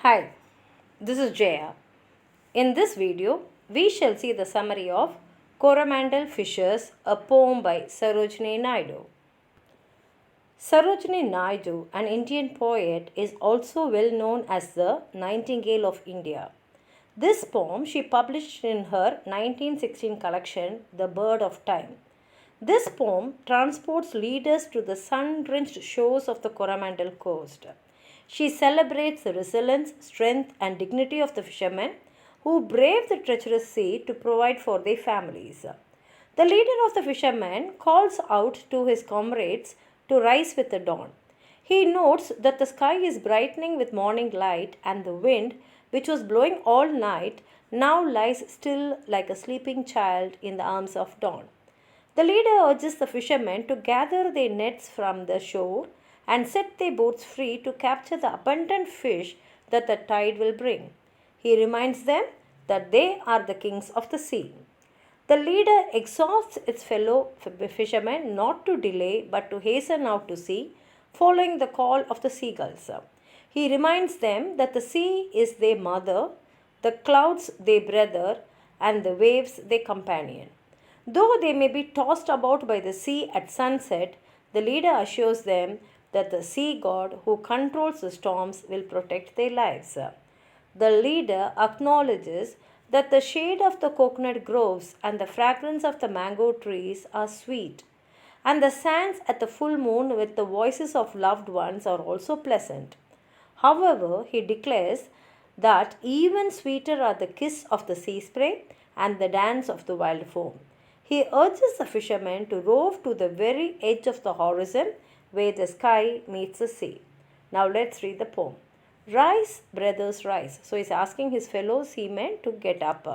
Hi, this is Jaya. In this video, we shall see the summary of Coromandel Fishes, a poem by Sarojini Naidu. Sarojini Naidu, an Indian poet, is also well known as the Nightingale of India. This poem she published in her 1916 collection, The Bird of Time. This poem transports readers to the sun-drenched shores of the Coromandel coast. She celebrates the resilience, strength, and dignity of the fishermen who brave the treacherous sea to provide for their families. The leader of the fishermen calls out to his comrades to rise with the dawn. He notes that the sky is brightening with morning light, and the wind, which was blowing all night, now lies still like a sleeping child in the arms of dawn. The leader urges the fishermen to gather their nets from the shore and set their boats free to capture the abundant fish that the tide will bring. He reminds them that they are the kings of the sea. The leader exhorts its fellow fishermen not to delay but to hasten out to sea, following the call of the seagulls. He reminds them that the sea is their mother, the clouds their brother, and the waves their companion. Though they may be tossed about by the sea at sunset, the leader assures them that the sea god who controls the storms will protect their lives. The leader acknowledges that the shade of the coconut groves and the fragrance of the mango trees are sweet, and the sands at the full moon with the voices of loved ones are also pleasant. However, he declares that even sweeter are the kiss of the sea spray and the dance of the wild foam. He urges the fishermen to rove to the very edge of the horizon where the sky meets the sea. Now let's read the poem. Rise, brothers, rise. So he's asking his fellow seamen to get up.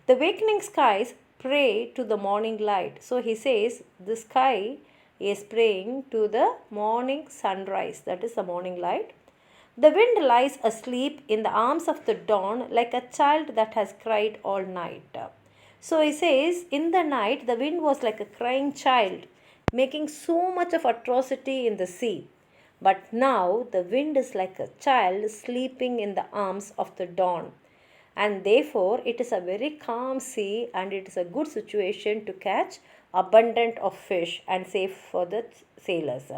The wakening skies pray to the morning light. So he says the sky is praying to the morning sunrise, that is the morning light. The wind lies asleep in the arms of the dawn like a child that has cried all night. So he says, in the night, the wind was like a crying child, making so much of atrocity in the sea. But now the wind is like a child sleeping in the arms of the dawn. And therefore, it is a very calm sea and it is a good situation to catch abundant of fish and safe for the sailors.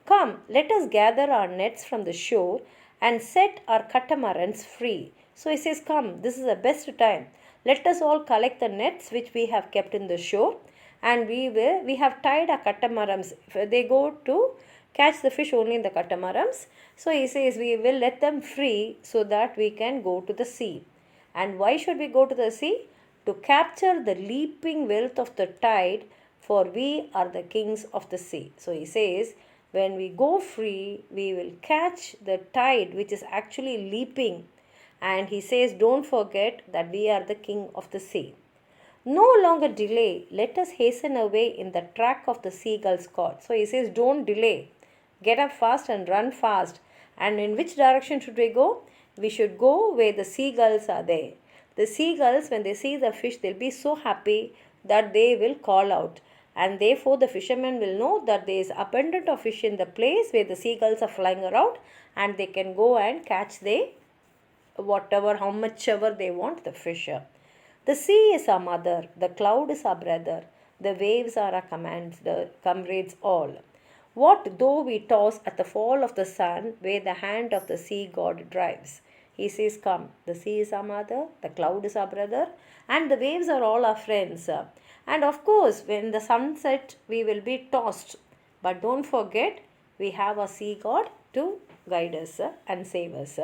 Come, let us gather our nets from the shore and set our catamarans free. So he says, come, this is the best time. Let us all collect the nets which we have kept in the shore, and we have tied our catamarans. They go to catch the fish only in the catamarans. So he says we will let them free so that we can go to the sea. And why should we go to the sea? To capture the leaping wealth of the tide, for we are the kings of the sea. So he says when we go free, we will catch the tide which is actually leaping. And he says, don't forget that we are the king of the sea. No longer delay, let us hasten away in the track of the seagull's call. So he says, don't delay. Get up fast and run fast. And in which direction should we go? We should go where the seagulls are there. The seagulls, when they see the fish, they'll be so happy that they will call out. And therefore, the fishermen will know that there is abundant of fish in the place where the seagulls are flying around, and they can go and catch whatever, how much ever they want the fish. The sea is our mother, the cloud is our brother, the waves are our comrades all. What though we toss at the fall of the sun, where the hand of the sea god drives? He says, come, the sea is our mother, the cloud is our brother, and the waves are all our friends. And of course, when the sun sets, we will be tossed. But don't forget, we have a sea god to guide us and save us.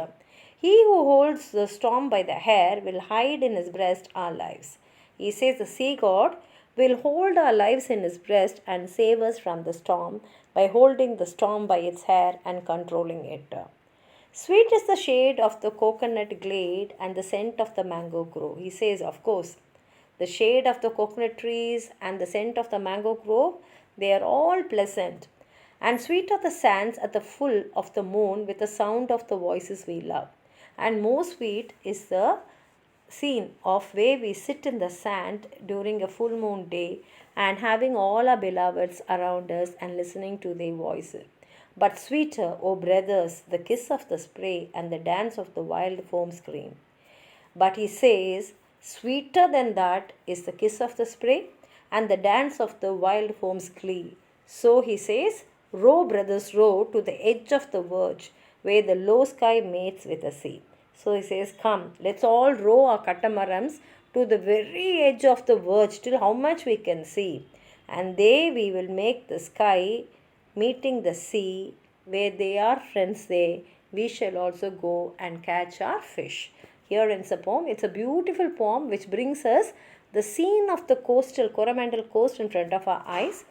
He who holds the storm by the hair will hide in his breast our lives. He says the sea god will hold our lives in his breast and save us from the storm by holding the storm by its hair and controlling it. Sweet is the shade of the coconut glade and the scent of the mango grove. He says, of course, the shade of the coconut trees and the scent of the mango grove, they are all pleasant. And sweet are the sands at the full of the moon with the sound of the voices we love. And more sweet is the scene of where we sit in the sand during a full moon day and having all our beloveds around us and listening to their voices. But sweeter, O brothers, the kiss of the spray and the dance of the wild foam scream. But he says, sweeter than that is the kiss of the spray and the dance of the wild foam's glee. So he says, row, brothers, row to the edge of the verge where the low sky mates with the sea. So he says, come, let's all row our catamarans to the very edge of the verge till how much we can see. And there we will make the sky meeting the sea, where they are friends there, we shall also go and catch our fish. Here ends the poem. It's a beautiful poem which brings us the scene of the coastal Coromandel coast in front of our eyes.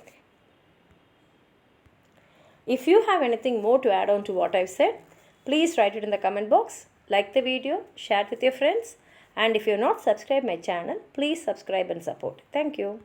If you have anything more to add on to what I've said, please write it in the comment box. Like the video, share it with your friends, and if you have not subscribed my channel, please subscribe and support. Thank you.